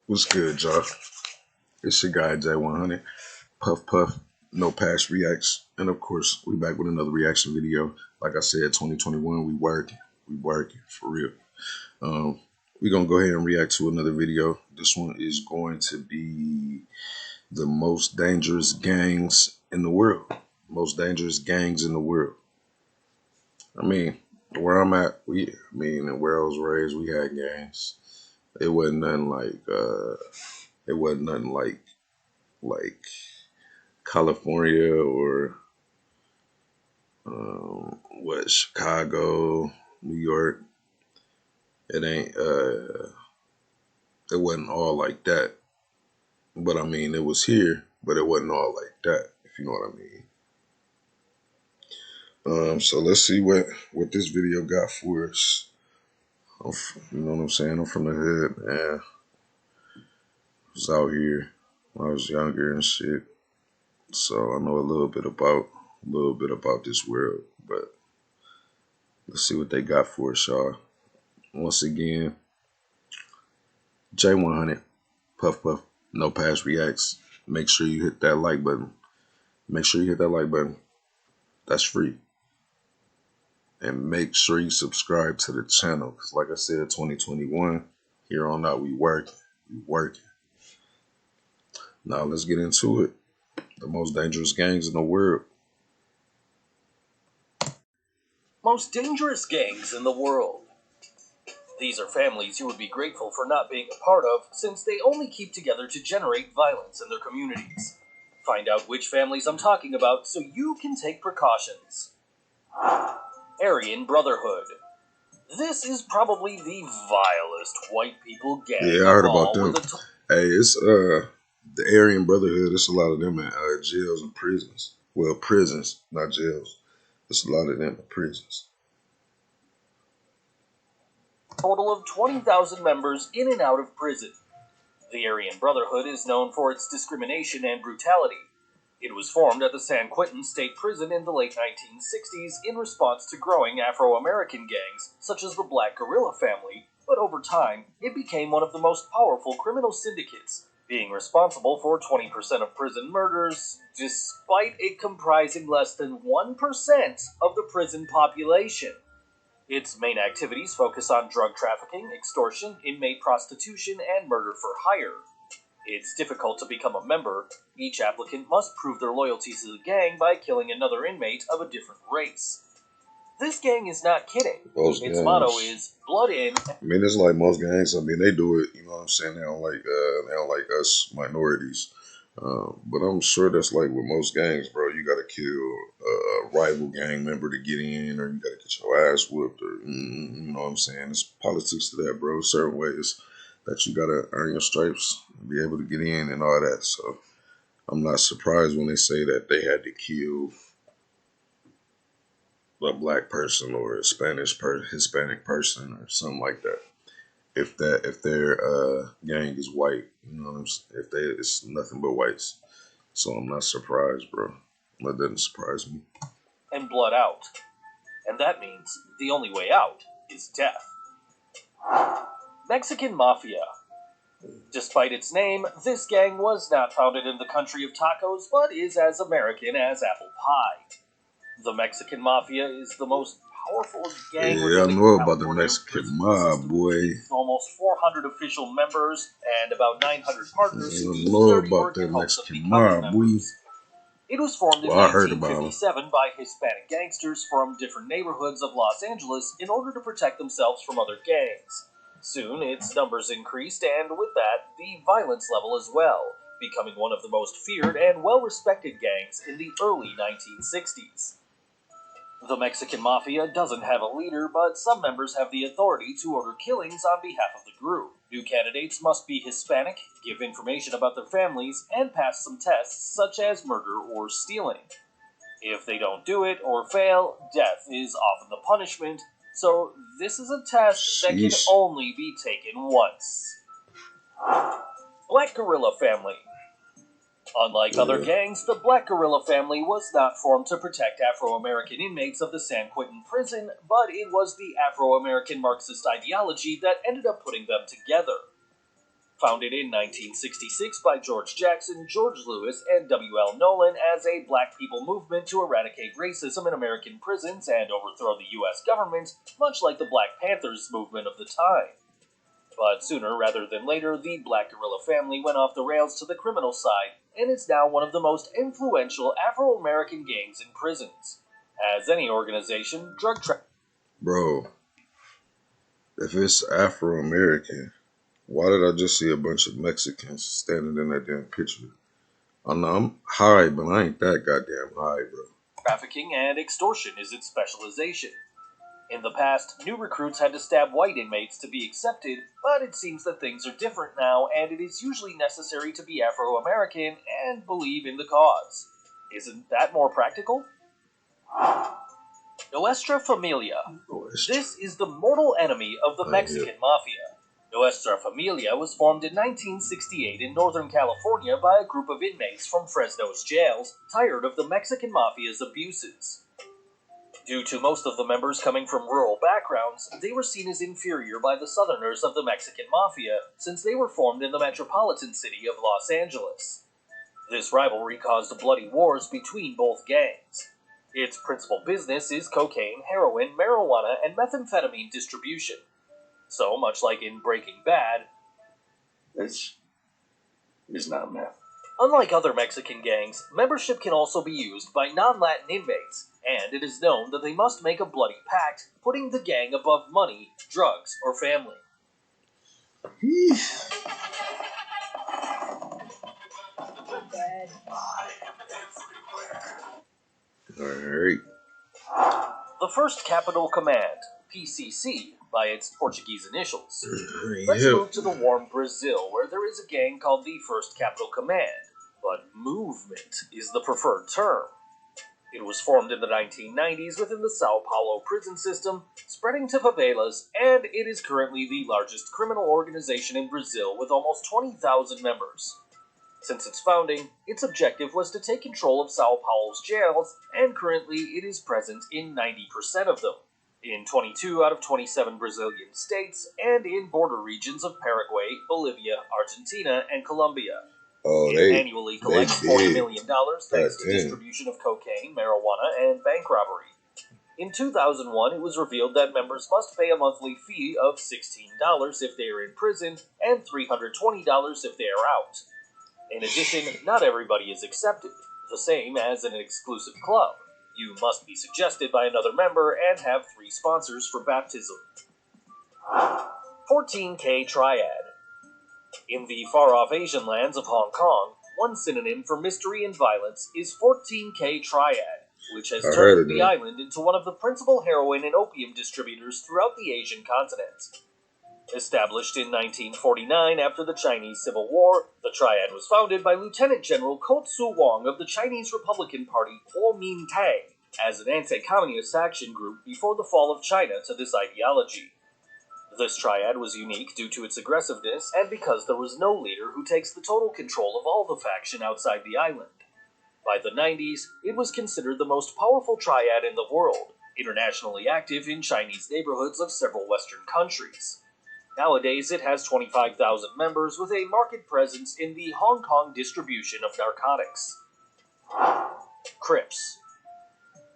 What's good, y'all? It's your guy J100. Puff Puff, no past reacts. And of course, we back with another reaction video. Like I said, 2021, we working for real. We're gonna go ahead and react to another video. This one is going to be the most dangerous gangs in the world. Most dangerous gangs in the world. I mean, where I'm at, and where I was raised, we had gangs. It wasn't nothing like California or Chicago, New York. It wasn't all like that. But I mean, it was here, but it wasn't all like that, if you know what I mean. So let's see what this video got for us. You know what I'm saying? I'm from the hood, man. I was out here when I was younger and shit. So I know a little bit about this world, but let's see what they got for us, y'all. Once again, J100, Puff Puff, no past reacts. Make sure you hit that like button. That's free. And make sure you subscribe to the channel, because like I said, 2021, here on out, we working. Now let's get into it. The most dangerous gangs in the world. Most dangerous gangs in the world. These are families you would be grateful for not being a part of, since they only keep together to generate violence in their communities. Find out which families I'm talking about so you can take precautions. Aryan Brotherhood. This is probably the vilest white people gang. Yeah, I heard about them. Hey, it's the Aryan Brotherhood. It's a lot of them in jails and prisons. Well, prisons, not jails. It's a lot of them in prisons. Total of 20,000 members in and out of prison. The Aryan Brotherhood is known for its discrimination and brutality. It was formed at the San Quentin State Prison in the late 1960s in response to growing Afro-American gangs, such as the Black Guerrilla family, but over time, it became one of the most powerful criminal syndicates, being responsible for 20% of prison murders, despite it comprising less than 1% of the prison population. Its main activities focus on drug trafficking, extortion, inmate prostitution, and murder for hire. It's difficult to become a member. Each applicant must prove their loyalty to the gang by killing another inmate of a different race. This gang is not kidding. Its motto is blood in. I mean, it's like most gangs. I mean, they do it. You know what I'm saying? They don't like us minorities. But I'm sure that's like with most gangs, bro. You gotta kill a rival gang member to get in, or you gotta get your ass whooped, or you know what I'm saying? There's politics to that, bro. Certain ways that you gotta earn your stripes and be able to get in and all that. So I'm not surprised when they say that they had to kill a black person or a Hispanic person or something like that. If their gang is white, you know what I'm saying? It's nothing but whites. So I'm not surprised, bro. That doesn't surprise me. And blood out. And that means the only way out is death. Mexican Mafia. Despite its name, this gang was not founded in the country of tacos, but is as American as apple pie. The Mexican Mafia is the most powerful gang. Yeah, I know about the Mexican mob, boy. Almost 400 official members and about 900 partners. I know about that Mexican mob, boy. It was formed in 1957 by Hispanic gangsters from different neighborhoods of Los Angeles in order to protect themselves from other gangs. Soon, its numbers increased, and with that, the violence level as well, becoming one of the most feared and well-respected gangs in the early 1960s. The Mexican Mafia doesn't have a leader, but some members have the authority to order killings on behalf of the group. New candidates must be Hispanic, give information about their families, and pass some tests such as murder or stealing. If they don't do it or fail, death is often the punishment, so this is a test that can only be taken once. Black Guerrilla Family. Unlike other gangs, the Black Guerrilla family was not formed to protect Afro-American inmates of the San Quentin prison, but it was the Afro-American Marxist ideology that ended up putting them together. Founded in 1966 by George Jackson, George Lewis, and W.L. Nolan as a black people movement to eradicate racism in American prisons and overthrow the U.S. government, much like the Black Panthers movement of the time. But sooner rather than later, the Black Guerrilla family went off the rails to the criminal side, and is now one of the most influential Afro-American gangs in prisons. As any organization, Bro, if it's Afro-American, why did I just see a bunch of Mexicans standing in that damn picture? I know I'm high, but I ain't that goddamn high, bro. Trafficking and extortion is its specialization. In the past, new recruits had to stab white inmates to be accepted, but it seems that things are different now, and it is usually necessary to be Afro-American and believe in the cause. Isn't that more practical? Nuestra Familia. This is the mortal enemy of the Mexican Mafia. Nuestra Familia was formed in 1968 in Northern California by a group of inmates from Fresno's jails, tired of the Mexican Mafia's abuses. Due to most of the members coming from rural backgrounds, they were seen as inferior by the Southerners of the Mexican Mafia, since they were formed in the metropolitan city of Los Angeles. This rivalry caused bloody wars between both gangs. Its principal business is cocaine, heroin, marijuana, and methamphetamine distribution. So, much like in Breaking Bad, this is not meth. Unlike other Mexican gangs, membership can also be used by non-Latin inmates, and it is known that they must make a bloody pact, putting the gang above money, drugs, or family. Alright. The First Capital Command, PCC, by its Portuguese initials. Let's move to the warm Brazil, where there is a gang called the First Capital Command, but movement is the preferred term. It was formed in the 1990s within the Sao Paulo prison system, spreading to favelas, and it is currently the largest criminal organization in Brazil with almost 20,000 members. Since its founding, its objective was to take control of Sao Paulo's jails, and currently it is present in 90% of them, in 22 out of 27 Brazilian states, and in border regions of Paraguay, Bolivia, Argentina, and Colombia. It annually collects $40 million thanks to distribution of cocaine, marijuana, and bank robbery. In 2001, it was revealed that members must pay a monthly fee of $16 if they are in prison, and $320 if they are out. In addition, not everybody is accepted, the same as in an exclusive club. You must be suggested by another member and have 3 sponsors for baptism. 14K Triad. In the far-off Asian lands of Hong Kong, one synonym for mystery and violence is 14K Triad, which has turned the island into one of the principal heroin and opium distributors throughout the Asian continent. Established in 1949 after the Chinese Civil War, the Triad was founded by Lieutenant General Ko Tsu Wang of the Chinese Republican Party Kuomintang as an anti-communist action group before the fall of China to this ideology. This triad was unique due to its aggressiveness and because there was no leader who takes the total control of all the faction outside the island. By the 90s, it was considered the most powerful triad in the world, internationally active in Chinese neighborhoods of several Western countries. Nowadays, it has 25,000 members with a market presence in the Hong Kong distribution of narcotics. Crips.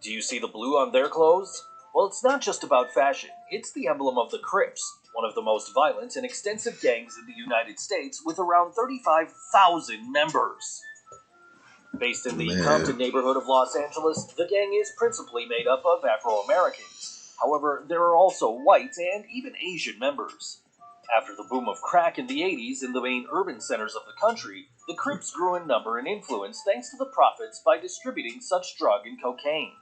Do you see the blue on their clothes? Well, it's not just about fashion. It's the emblem of the Crips, one of the most violent and extensive gangs in the United States with around 35,000 members. Based in the Compton neighborhood of Los Angeles, the gang is principally made up of Afro-Americans. However, there are also white and even Asian members. After the boom of crack in the 80s in the main urban centers of the country, the Crips grew in number and influence thanks to the profits by distributing such drug and cocaine.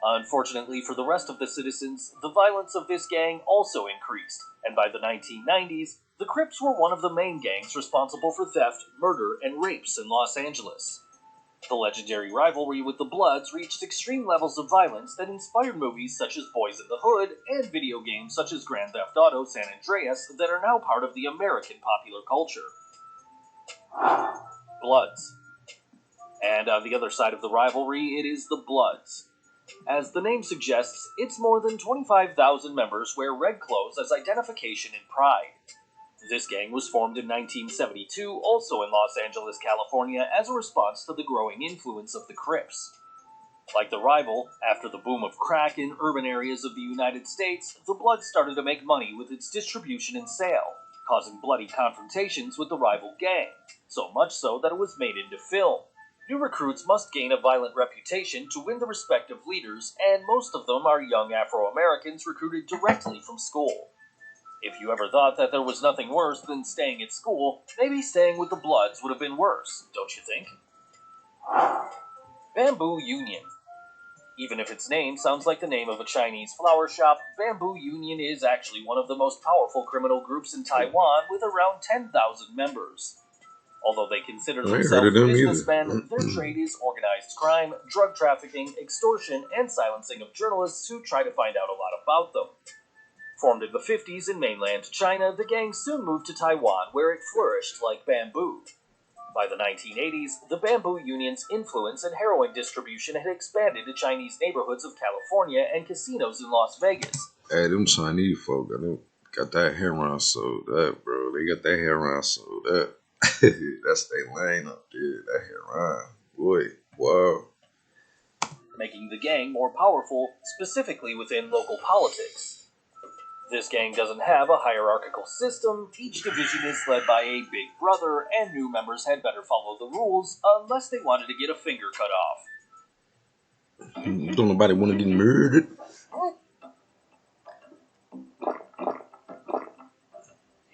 Unfortunately for the rest of the citizens, the violence of this gang also increased, and by the 1990s, the Crips were one of the main gangs responsible for theft, murder, and rapes in Los Angeles. The legendary rivalry with the Bloods reached extreme levels of violence that inspired movies such as Boys in the Hood and video games such as Grand Theft Auto San Andreas that are now part of the American popular culture. Bloods. And on the other side of the rivalry, it is the Bloods. As the name suggests, it's more than 25,000 members wear red clothes as identification and pride. This gang was formed in 1972, also in Los Angeles, California, as a response to the growing influence of the Crips. Like the rival, after the boom of crack in urban areas of the United States, the Bloods started to make money with its distribution and sale, causing bloody confrontations with the rival gang, so much so that it was made into film. New recruits must gain a violent reputation to win the respect of leaders, and most of them are young Afro-Americans recruited directly from school. If you ever thought that there was nothing worse than staying at school, maybe staying with the Bloods would have been worse, don't you think? Bamboo Union. Even if its name sounds like the name of a Chinese flower shop, Bamboo Union is actually one of the most powerful criminal groups in Taiwan with around 10,000 members. Although they consider themselves businessmen, their trade is organized crime, drug trafficking, extortion, and silencing of journalists who try to find out a lot about them. Formed in the 50s in mainland China, the gang soon moved to Taiwan, where it flourished like bamboo. By the 1980s, the Bamboo Union's influence in heroin distribution had expanded to Chinese neighborhoods of California and casinos in Las Vegas. Hey, them Chinese folk got that heroin sold up, bro. They got that heroin sold up. That's their lane up there, that heroin. Boy, wow. Making the gang more powerful, specifically within local politics. This gang doesn't have a hierarchical system. Each division is led by a big brother, and new members had better follow the rules unless they wanted to get a finger cut off. Don't nobody want to get murdered.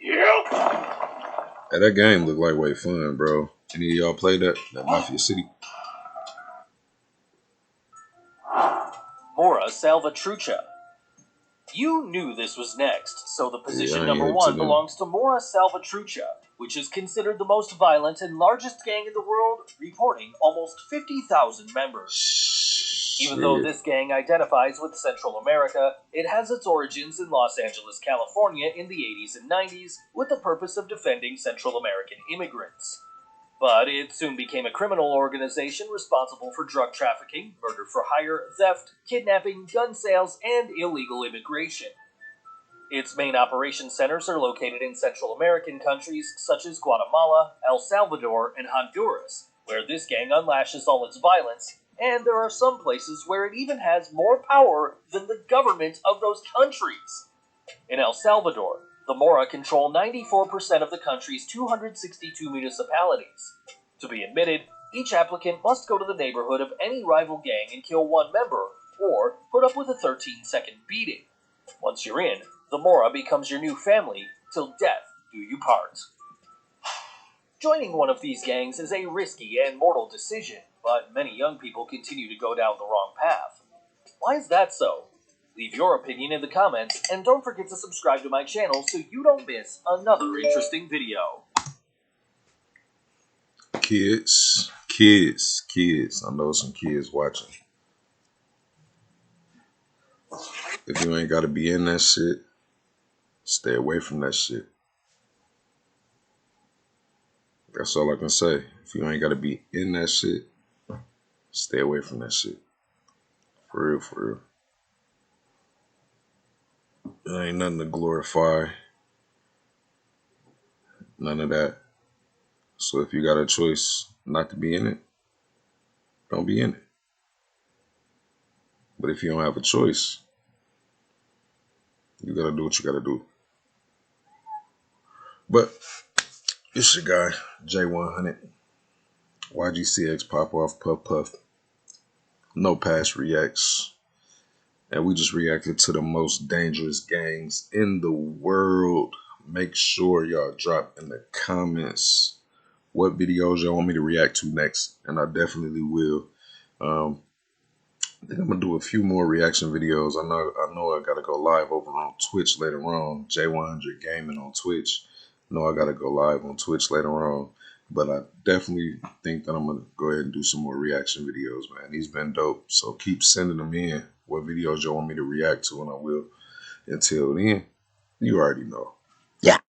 Yep. Hey, that game look like way fun, bro. Any of y'all play that Mafia City? Mora Salvatrucha. You knew this was next, so the position number 1 belongs to Mora Salvatrucha, which is considered the most violent and largest gang in the world, reporting almost 50,000 members. Even though this gang identifies with Central America, it has its origins in Los Angeles, California in the 80s and 90s with the purpose of defending Central American immigrants. But it soon became a criminal organization responsible for drug trafficking, murder for hire, theft, kidnapping, gun sales, and illegal immigration. Its main operation centers are located in Central American countries such as Guatemala, El Salvador, and Honduras, where this gang unlashes all its violence, and there are some places where it even has more power than the government of those countries. In El Salvador, the Mora control 94% of the country's 262 municipalities. To be admitted, each applicant must go to the neighborhood of any rival gang and kill one member, or put up with a 13-second beating. Once you're in, the Mora becomes your new family, till death do you part. Joining one of these gangs is a risky and mortal decision, but many young people continue to go down the wrong path. Why is that so? Leave your opinion in the comments, and don't forget to subscribe to my channel so you don't miss another interesting video. Kids. I know some kids watching. If you ain't got to be in that shit, stay away from that shit. That's all I can say. If you ain't got to be in that shit, stay away from that shit. For real, for real. There ain't nothing to glorify. None of that. So if you got a choice not to be in it, don't be in it. But if you don't have a choice, you gotta do what you gotta do. But it's your guy, J100. YGCX pop off, puff puff. No past reacts. And we just reacted to the most dangerous gangs in the world. Make sure y'all drop in the comments what videos y'all want me to react to next. And I definitely will. I think I'm gonna do a few more reaction videos. I know I gotta go live over on Twitch later on. J100 Gaming on Twitch. I know I gotta go live on Twitch later on. But I definitely think that I'm gonna go ahead and do some more reaction videos, man. These been dope. So keep sending them in. What videos y'all want me to react to, and I will. Until then, you already know.